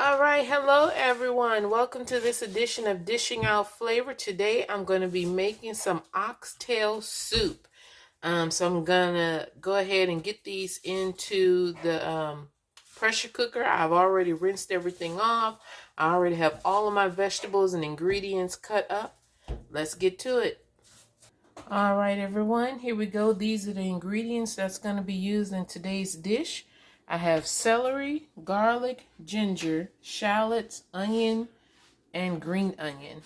All right, hello everyone. Welcome to this edition of Dishing Out Flavor. Today I'm going to be making some oxtail soup. So I'm gonna go ahead and get these into the pressure cooker. I've already rinsed everything off. I already have all of my vegetables and ingredients cut up. Let's get to it. All right, everyone, here we go. These are the ingredients that's going to be used in today's dish. I have celery, garlic, ginger, shallots, onion, and green onion.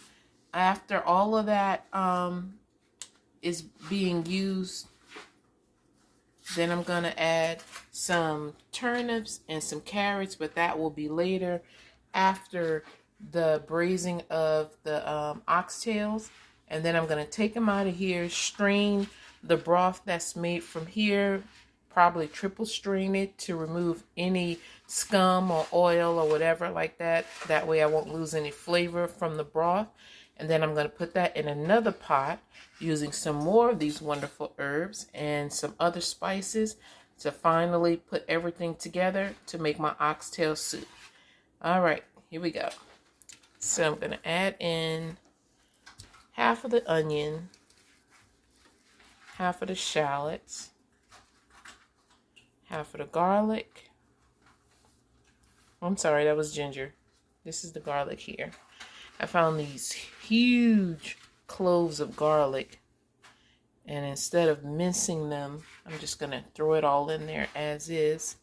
After all of that is being used, then I'm going to add some turnips and some carrots, but that will be later after the braising of the oxtails. And then I'm going to take them out of here, strain the broth that's made from here, probably triple strain it to remove any scum or oil or whatever like that. That way I won't lose any flavor from the broth. And then I'm going to put that in another pot using some more of these wonderful herbs and some other spices to finally put everything together to make my oxtail soup. All right, here we go. So I'm going to add in half of the onion, half of the shallots, half of the garlic. I'm sorry, that was ginger. This is the garlic here. I found these huge cloves of garlic, and instead of mincing them, I'm just going to throw it all in there as is.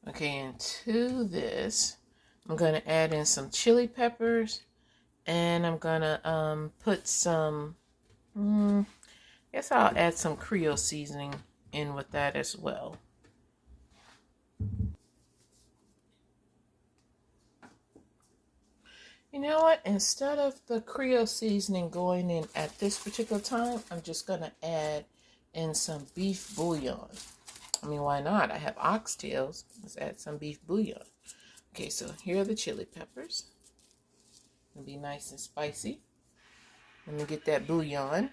Okay, and to this, I'm going to add in some chili peppers, and I'm going to put some, I guess I'll add some Creole seasoning in with that as well. You know what? Instead of the Creole seasoning going in at this particular time, I'm just going to add in some beef bouillon. I mean, why not? I have oxtails. Let's add some beef bouillon. Okay, so here are the chili peppers. It'll be nice and spicy. Let me get that bouillon.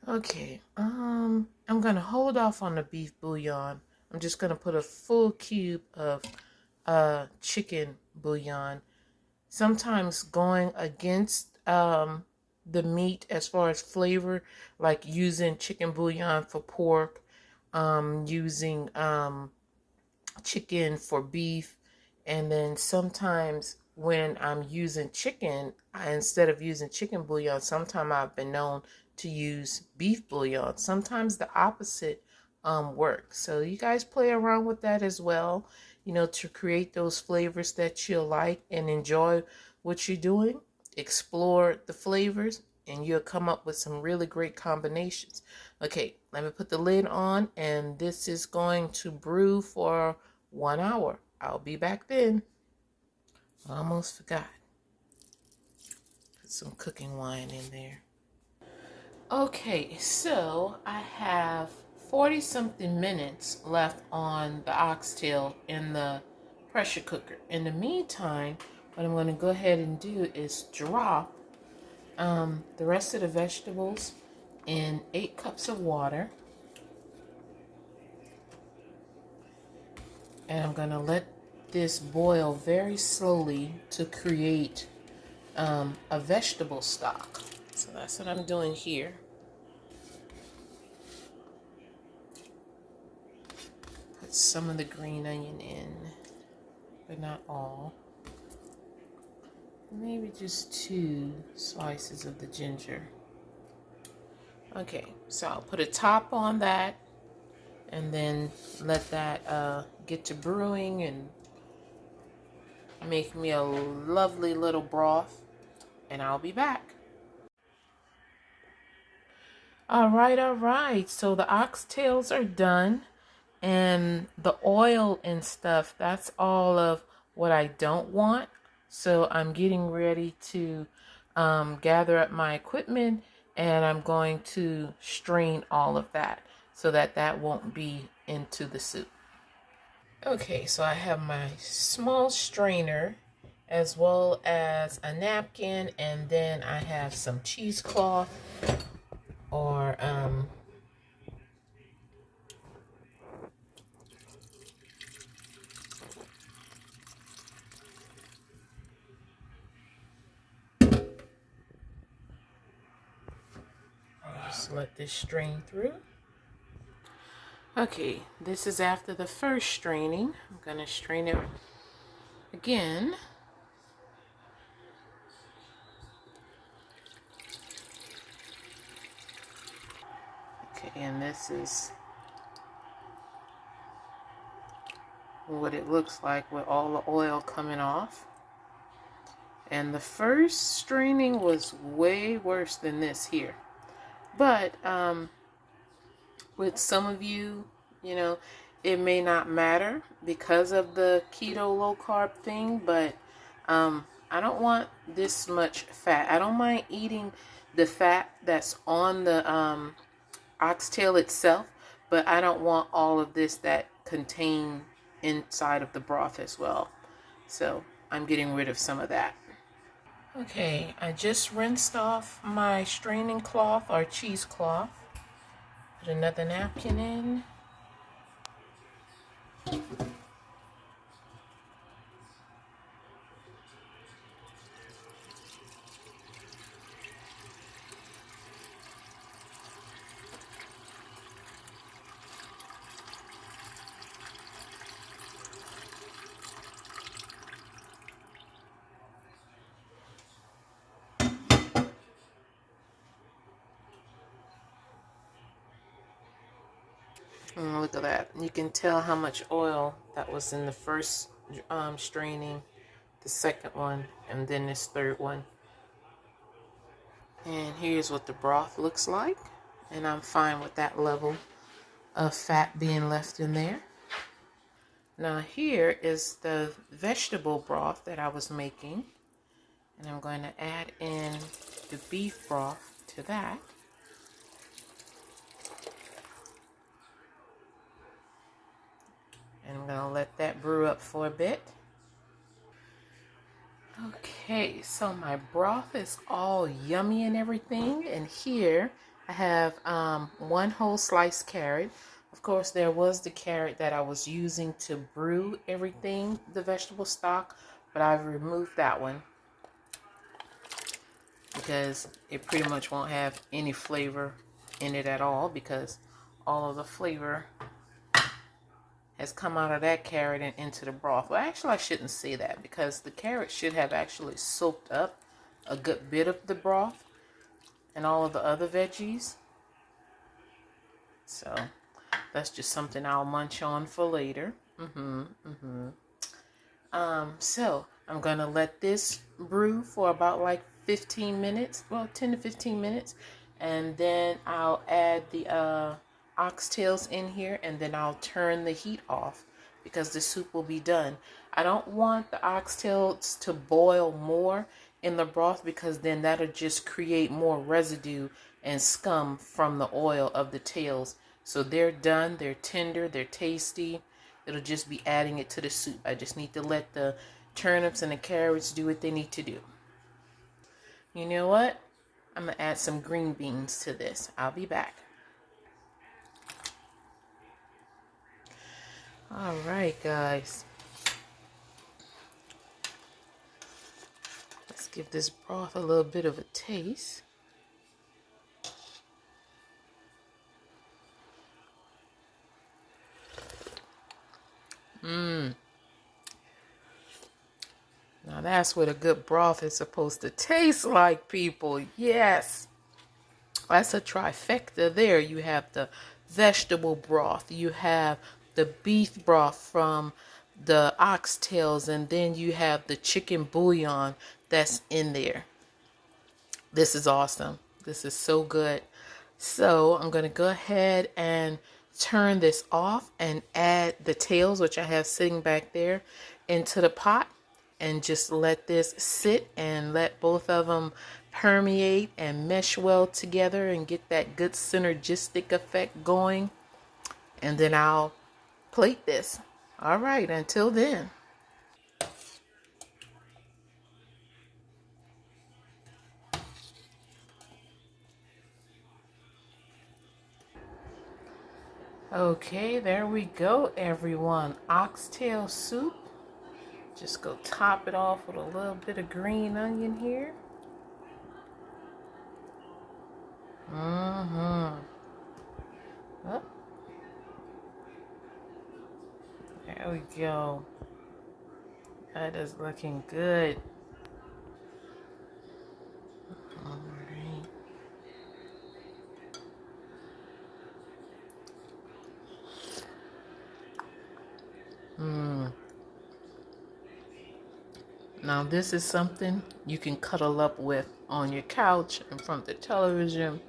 Okay, I'm going to hold off on the beef bouillon. I'm just going to put a full cube of chicken bouillon. Sometimes going against the meat as far as flavor, like using chicken bouillon for pork, using chicken for beef, and then sometimes when I'm using chicken, instead of using chicken bouillon, sometimes I've been known to use beef bouillon. Sometimes the opposite works. So you guys play around with that as well, you know, to create those flavors that you like and enjoy what you're doing. Explore the flavors and you'll come up with some really great combinations. Okay, let me put the lid on, and this is going to brew for 1 hour. I'll be back then. Almost forgot. Put some cooking wine in there. Okay, so I have 40 something minutes left on the oxtail in the pressure cooker. In the meantime, what I'm going to go ahead and do is drop the rest of the vegetables in 8 cups of water. And I'm going to let this boil very slowly to create a vegetable stock. So that's what I'm doing here. Put some of the green onion in, but not all. Maybe just 2 slices of the ginger. Okay, so I'll put a top on that and then let that get to brewing and make me a lovely little broth, and I'll be back. All right. So the oxtails are done, and the oil and stuff, that's all of what I don't want. So I'm getting ready to gather up my equipment, and I'm going to strain all of that so that that won't be into the soup. Okay, so I have my small strainer as well as a napkin, and then I have some cheesecloth or Just let this strain through. Okay, this is after the first straining. I'm going to strain it again. Okay, and this is what it looks like with all the oil coming off. And the first straining was way worse than this here. But with some of you, you know, it may not matter because of the keto low carb thing, but I don't want this much fat. I don't mind eating the fat that's on the oxtail itself, but I don't want all of this that contain inside of the broth as well. So I'm getting rid of some of that. Okay, I just rinsed off my straining cloth or cheesecloth. Put another napkin in. And look at that. You can tell how much oil that was in the first straining, the second one, and then this third one. And here's what the broth looks like. And I'm fine with that level of fat being left in there. Now here is the vegetable broth that I was making. And I'm going to add in the beef broth to that. And I'm going to let that brew up for a bit. Okay, so my broth is all yummy and everything. And here I have one whole sliced carrot. Of course, there was the carrot that I was using to brew everything, the vegetable stock, but I've removed that one because it pretty much won't have any flavor in it at all, because all of the flavor has come out of that carrot and into the broth. Well, actually, I shouldn't say that, because the carrot should have actually soaked up a good bit of the broth and all of the other veggies. So that's just something I'll munch on for later. So I'm gonna let this brew for about like 15 minutes, well, 10 to 15 minutes, and then I'll add the oxtails in here, and then I'll turn the heat off because the soup will be done. I don't want the oxtails to boil more in the broth, because then that'll just create more residue and scum from the oil of the tails. So they're done, they're tender, they're tasty. It'll just be adding it to the soup. I just need to let the turnips and the carrots do what they need to do. You know what? I'm going to add some green beans to this. I'll be back. All right, guys. Let's give this broth a little bit of a taste. Now that's what a good broth is supposed to taste like, people. Yes. That's a trifecta there. You have the vegetable broth. You have the beef broth from the oxtails. And then you have the chicken bouillon that's in there. This is awesome. This is so good. So I'm going to go ahead and turn this off and add the tails, which I have sitting back there, into the pot, and just let this sit and let both of them permeate and mesh well together and get that good synergistic effect going. And then I'll plate this. All right, until then. Okay, there we go, everyone. Oxtail soup. Just go top it off with a little bit of green onion here. Mm-hmm. Oh, there we go. That is looking good. All right. Now this is something you can cuddle up with on your couch in front of the television.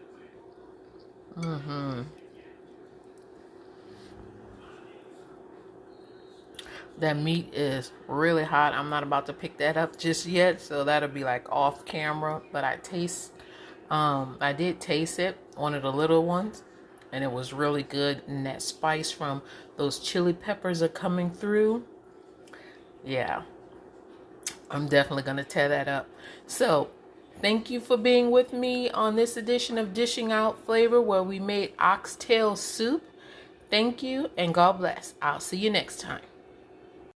That meat is really hot. I'm not about to pick that up just yet, so that'll be like off camera. But I did taste it, one of the little ones, and it was really good. And that spice from those chili peppers are coming through. Yeah, I'm definitely gonna tear that up. So, thank you for being with me on this edition of Dishing Out Flavor, where we made oxtail soup. Thank you, and God bless. I'll see you next time.